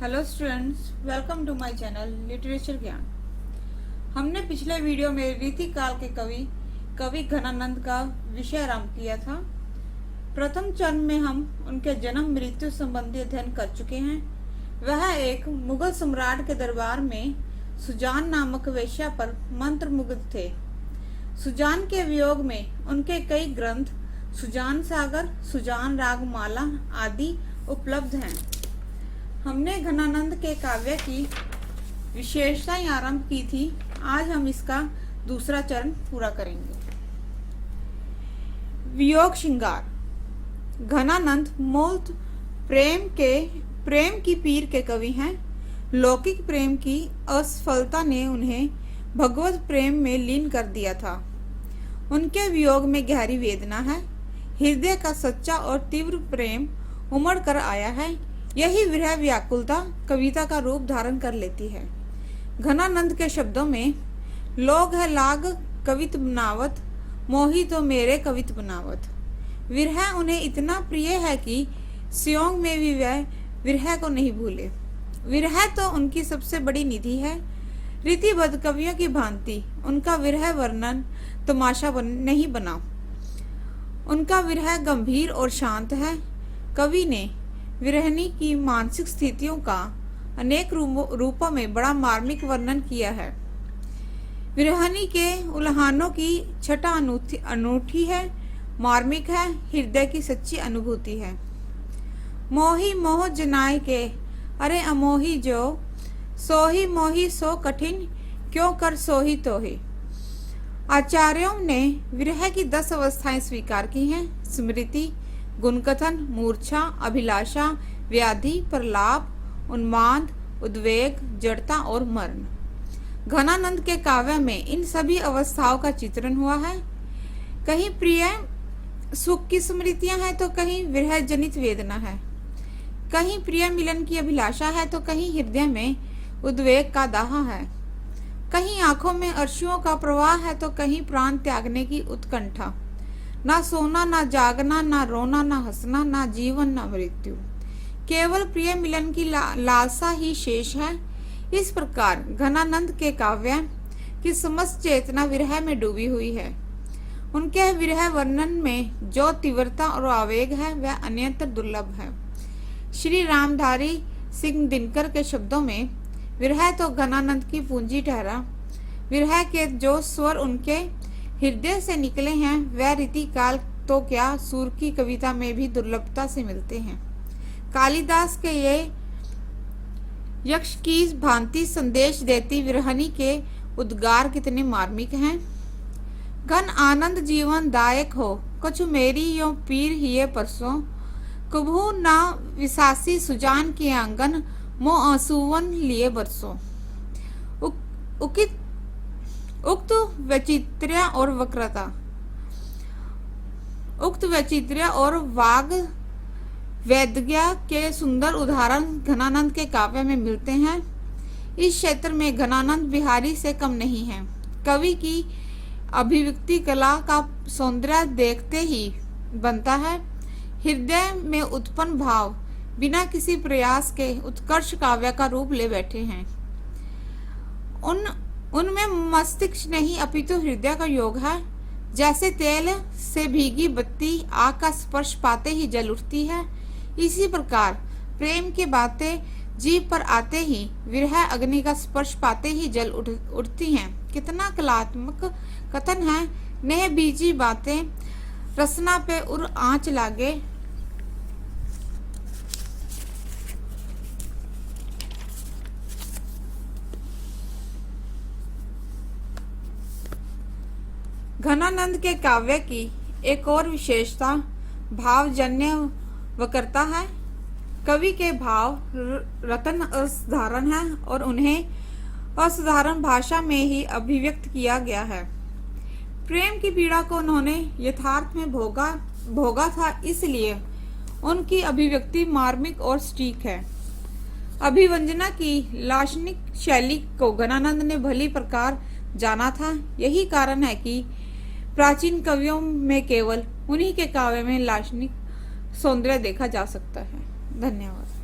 Hello students, welcome to my channel literature Gyan. हमने पिछले video में रीतिकाल के कवि घनानंद का विषय आरंभ किया था। प्रथम चरण में हम उनके जन्म मृत्यु संबंधी अध्ययन कर चुके हैं। वह एक मुगल सम्राट के दरबार में सुजान नामक वेश्या पर मंत्रमुग्ध थे। सुजान के वियोग में उनके कई ग्रंथ सुजान सागर, सुजान रागमाला आदि उपलब्ध हैं। हमने घनानंद के काव्य की विशेषताएं आरंभ की थी। आज हम इसका दूसरा चरण पूरा करेंगे। वियोग श्रृंगार। घनानंद मूलत प्रेम की पीर के कवि हैं। लौकिक प्रेम की असफलता ने उन्हें भगवत प्रेम में लीन कर दिया था। उनके वियोग में गहरी वेदना है। हृदय का सच्चा और तीव्र प्रेम उमड़ कर आया है। यही विरह व्याकुलता कविता का रूप धारण कर लेती है। घनानंद के शब्दों में लोग है लाग कवित बनावत, मोही तो मेरे कवित बनावत। विरह उन्हें इतना प्रिय है कि स्योंग में भी वह विरह को नहीं भूले। विरह तो उनकी सबसे बड़ी निधि है। रीतिबद्ध कवियों की भांति उनका विरह वर्णन तमाशा नहीं बना। उनका विरह गंभीर और शांत है। कवि ने विरहनी की मानसिक स्थितियों का अनेक रूपों में बड़ा मार्मिक वर्णन किया है। विरहनी के उल्हानों की छटा अनूठी है, मार्मिक है, हृदय की सच्ची अनुभूति है। मोही मोह जनाए के अरे अमोही जो, सोही मोही सो कठिन क्यों कर सोही तोही। आचार्यों ने विरह की 10 अवस्थाएं स्वीकार की हैं। स्मृति, गुणकथन, मूर्छा, अभिलाषा, व्याधि, प्रलाप, उन्माद, उद्वेग, जड़ता और मरण। घनानंद के काव्य में इन सभी अवस्थाओं का चित्रण हुआ है। कहीं प्रिय सुख की स्मृतियां हैं तो कहीं विरह जनित वेदना है। कहीं प्रिय मिलन की अभिलाषा है तो कहीं हृदय में उद्वेग का दाह है। कहीं आंखों में अश्रुओं का प्रवाह है तो कहीं प्राण त्यागने की उत्कंठा। ना सोना, ना जागना, ना रोना, ना हंसना, ना जीवन, ना मृत्यु। केवल प्रिय मिलन की लालसा ही शेष है। इस प्रकार घनानंद के काव्य की समस्त चेतना विरह में डूबी हुई है। उनके विरह वर्णन में जो तीव्रता और आवेग है वह अन्यत्र दुर्लभ है। श्री रामधारी सिंह दिनकर के शब्दों में विरह तो घनानंद की पूंजी ठहरा। विरह के जो स्वर उनके हृदय से निकले हैं वह रीतिकाल तो क्या सूर की कविता में भी दुर्लभता से मिलते हैं। कालिदास के ये यक्ष की भांति संदेश देती विरहनी के उद्गार कितने मार्मिक हैं। घन आनंद जीवन दायक हो, कछु मेरी यो पीर हिये परसों। कभू ना विसासी सुजान के आंगन, मो आंसुवन लिए बरसों। उक्त वैचित्र्य और वाग वैद्या के सुंदर उदाहरण घनानंद के काव्य में मिलते हैं। इस क्षेत्र में घनानंद बिहारी से कम नहीं है। कवि की अभिव्यक्ति कला का सौंदर्य देखते ही बनता है। हृदय में उत्पन्न भाव बिना किसी प्रयास के उत्कर्ष काव्य का रूप ले बैठे हैं। उनमें मस्तिष्क नहीं अपितु हृदय का योग है। जैसे तेल से भीगी बत्ती आग का स्पर्श पाते ही जल उठती है, इसी प्रकार प्रेम की बातें जीभ पर आते ही विरह अग्नि का स्पर्श पाते ही जल उठती हैं। कितना कलात्मक कथन है। नेह बीजी बातें रसना पे उर आंच लागे। घनानंद के काव्य की एक और विशेषता भावजन्य वक्रता है। कवि के भाव रत्न असाधारण है और उन्हें असाधारण भाषा में ही अभिव्यक्त किया गया है। प्रेम की पीड़ा को उन्होंने यथार्थ में भोगा था, इसलिए उनकी अभिव्यक्ति मार्मिक और सटीक है। अभिव्यंजना की लाक्षणिक शैली को घनानंद ने भली प्रकार जाना था। यही कारण है कि प्राचीन कवियों में केवल उन्हीं के काव्य में लाक्षणिक सौंदर्य देखा जा सकता है। धन्यवाद।